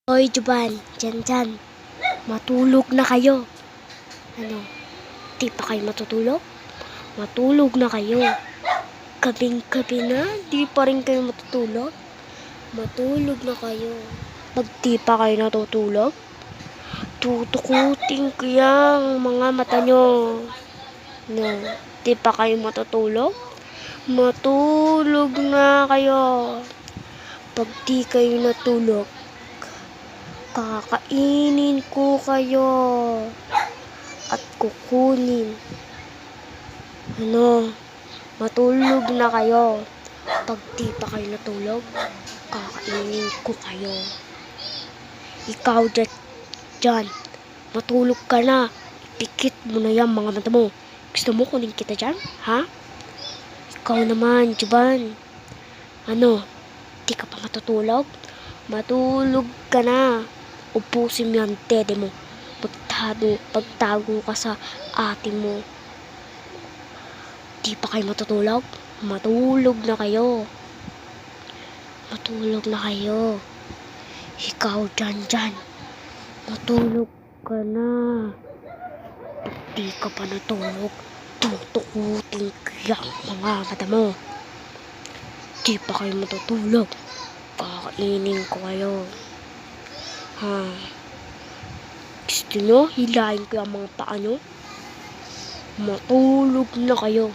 Hoy, Juban, dyan. Matulog na kayo. Ano, di pa kayo matutulog? Matulog na kayo. Kabing-gabi na, di pa rin kayo matutulog? Matulog na kayo. Pag di pa kayo natutulog, tutukutin ko yung mga mata nyo. No, di pa kayo matutulog? Matulog na kayo. Pag di kayo natulog, kakainin ko kayo at kukunin. Ano, matulog na kayo. Pag di pa kayo natulog, kakainin ko kayo. Ikaw dyan, matulog ka na. Ipikit mo na yan mga mata mo. Gusto mo kunin kita dyan, ha? Ikaw naman, Juban. Ano, di ka pa matutulog? Matulog ka na. Upusin mo yung dede mo. Pagtago ka sa ate mo. Di pa kayo matutulog? Matulog na kayo. Matulog na kayo. Ikaw dyan. Matulog ka na. Di ka pa natulog, tutukutin kaya mga mata mo. Di pa kayo matutulog, kakainin ko kayo. Ha? Gusto nyo, hilahin ko yung mga paa nyo? Matulog na kayo.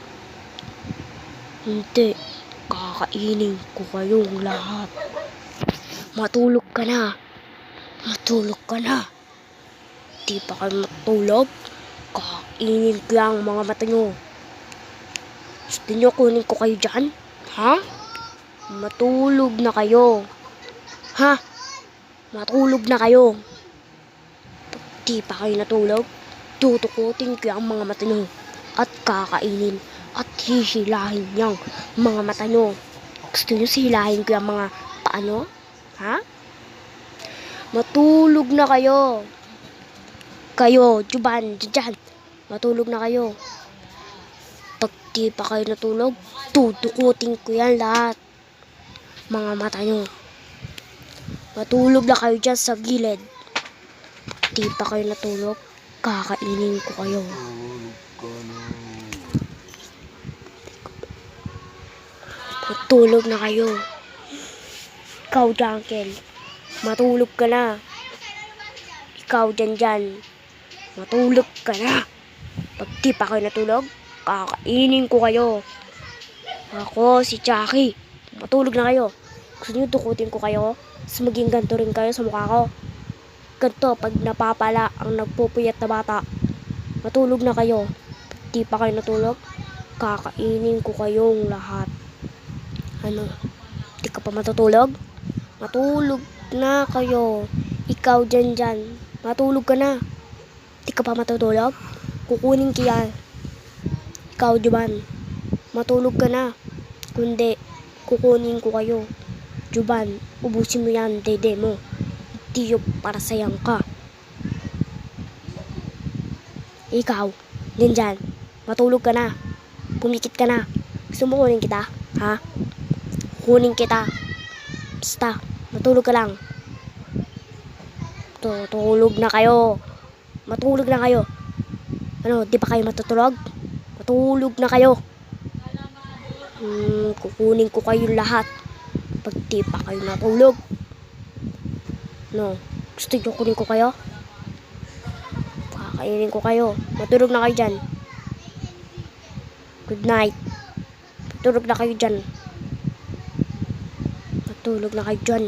Hindi, kakainin ko kayong lahat. Matulog ka na. Matulog ka na. Di pa kayo matulog, kakainin ko yung mga mata nyo. Gusto nyo kunin ko kayo dyan? Ha? Matulog na kayo. Ha? Matulog na kayo. Pag di pa kayo natulog, tutukutin ko yung mga mata nyo at kakainin at hihilahin yung mga mata nyo. Gusto nyo sihilahin ko yung mga paa nyo? Ha? Matulog na kayo. Kayo, Juban, dyan. Matulog na kayo. Pag di pa kayo natulog, tutukutin ko yan lahat. Mga mata nyo. Matulog na kayo dyan sa gilid. Di pa kayo natulog, kakainin ko kayo. Matulog na kayo. Ikaw, Junkel. Matulog ka na. Ikaw dyan. Matulog ka na. Pag di pa kayo natulog, kakainin ko kayo. Ako, si Chucky. Matulog na kayo. Gusto nyo tukutin ko kayo? Tapos maging ganito rin kayo sa mukha ko. Ganito, pag napapala ang nagpupuyat na bata. Matulog na kayo. Pag di pa kayo natulog, kakainin ko kayong lahat. Ano? Di ka pa matutulog? Matulog na kayo. Ikaw dyan. Matulog ka na. Di ka pa matutulog? Kukunin ko yan. Ikaw, Juban. Matulog ka na. Kundi, kukunin ko kayo. Juban, ubusin mo yan, dede mo. Di yung para sayang ka. Ikaw, dyan. Matulog ka na. Pumikit ka na. Gusto mo kunin kita? Ha? Kunin kita. Basta, matulog ka lang. Tutulog na kayo. Matulog na kayo. Ano, di pa kayo matutulog? Matulog na kayo. Kukunin ko kayo lahat. Pag di pa kayo natulog. No, gusto nyo kunin ko kayo? Kakainin ko kayo. Matulog na kayo dyan. Good night. Matulog na kayo dyan. Matulog na kayo dyan.